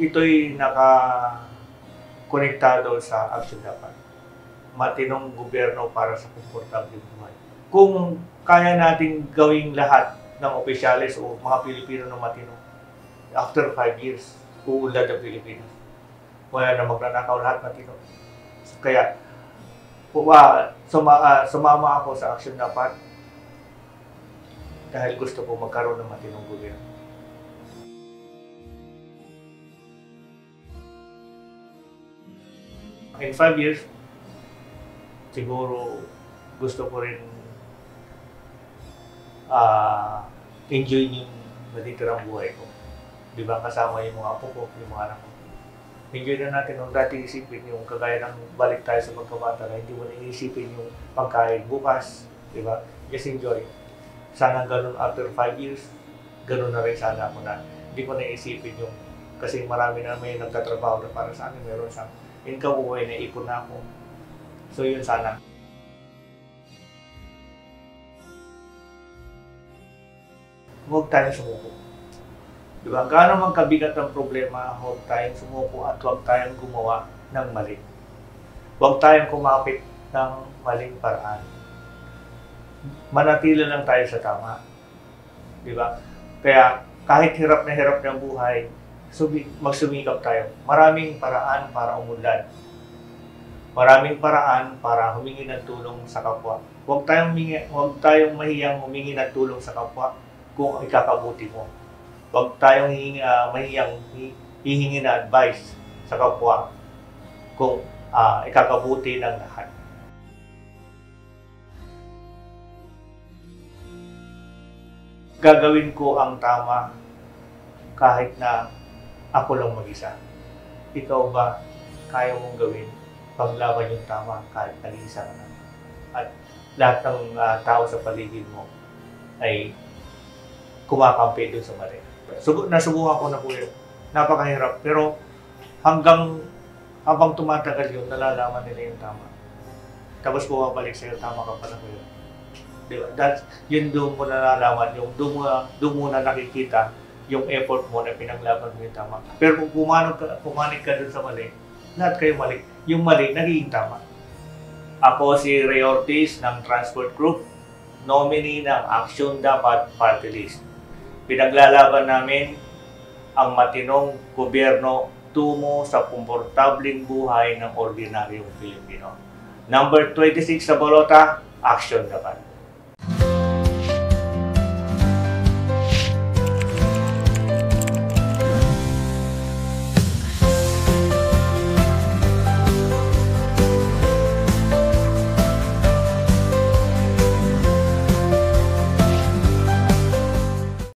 ito'y naka-konektado sa aksyon dapat. Matinong gobyerno para sa komportableng buhay. Kung kaya nating gawing lahat ng opisyales o mga Pilipino na matino, after 5 years, uunlad ang Pilipinas. Wala na magnanakaw, lahat matino. Kaya, sumama ako sa aksyon dapat dahil gusto ko magkaroon ng matinong gobyerno. In 5 years, siguro gusto ko rin enjoy yung matitirang buhay ko. Di ba? Kasama yung mga apo ko, yung mga anak ko. Enjoy na natin nung dati isipin yung kagaya ng balik tayo sa pagkabata na hindi mo na iisipin yung pagkain bukas. Di ba? Just enjoy. Sana ganun after 5 years, ganun na rin sana ako na hindi ko na iisipin yung kasi marami na may nagtatrabaho na para sa akin, meron siyang income buhay na ipon na ako. So yun sana. Huwag tayong sumuko. Diba? Gaano man kabigat ang problema, huwag tayong sumuko at huwag tayong gumawa ng mali. Huwag tayong kumapit ng maling paraan. Manatili lang tayo sa tama. Diba? Kaya kahit hirap na buhay, magsumikap tayo. Maraming paraan para umunlad. Maraming paraan para humingi ng tulong sa kapwa. Huwag tayong mahiyang humingi ng tulong sa kapwa kung ikakabuti mo. Huwag tayong mahiyang hihingi na advice sa kapwa kung ikakabuti ng lahat. Gagawin ko ang tama kahit na ako lang mag-isa. Ikaw ba kaya mong gawin paglaban yung tama kahit nag-iisa ka na? At lahat ng tao sa paligid mo ay kumakampi doon sa mali. Nasubukan ko na po yun. Napakahirap. Pero habang tumatagal yun, nalalaman nila yung tama. Tapos bumabalik sa'yo, tama ka pala ko yun. Diba? Yun doon mo nalalaman, yung doon mo na nakikita yung effort mo na pinaglaban mo yung tama. Pero kung pumanig ka doon sa mali, lahat kayo mali. Yung mali, nagiging tama. Ako si Ray Ortiz ng Transport Group, nominee ng Aksyon Dapat Party List. Pinaglalaban namin ang matinong gobyerno tungo sa komportableng buhay ng ordinaryong Pilipino. Number 26 sa bolota, Aksyon Dapat.